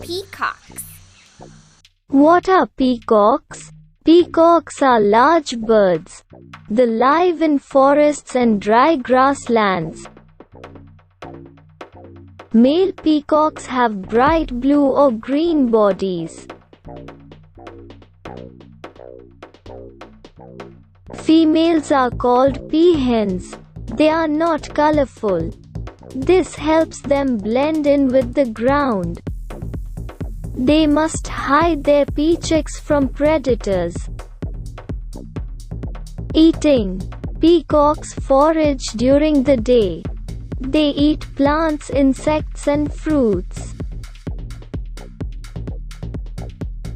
peacocks. What are peacocks? Peacocks are large birds. They live in forests and dry grasslands. Male peacocks have bright blue or green bodies. Females are called peahens. They are not colorful. This helps them blend in with the ground. They must hide their peachocks from predators. Eating. Peacocks forage during the day. They eat plants, insects and fruits.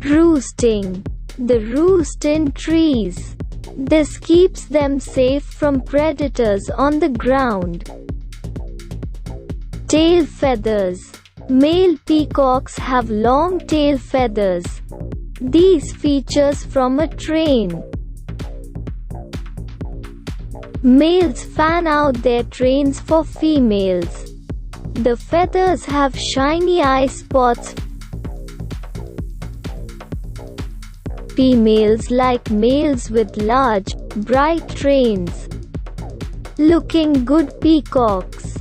Roosting. They roost in trees. This keeps them safe from predators on the ground. Tail feathers. Male peacocks have long tail feathers. These features from a train. Males fan out their trains for females. The feathers have shiny eye spots. Females like males with large, bright trains. Looking good peacocks.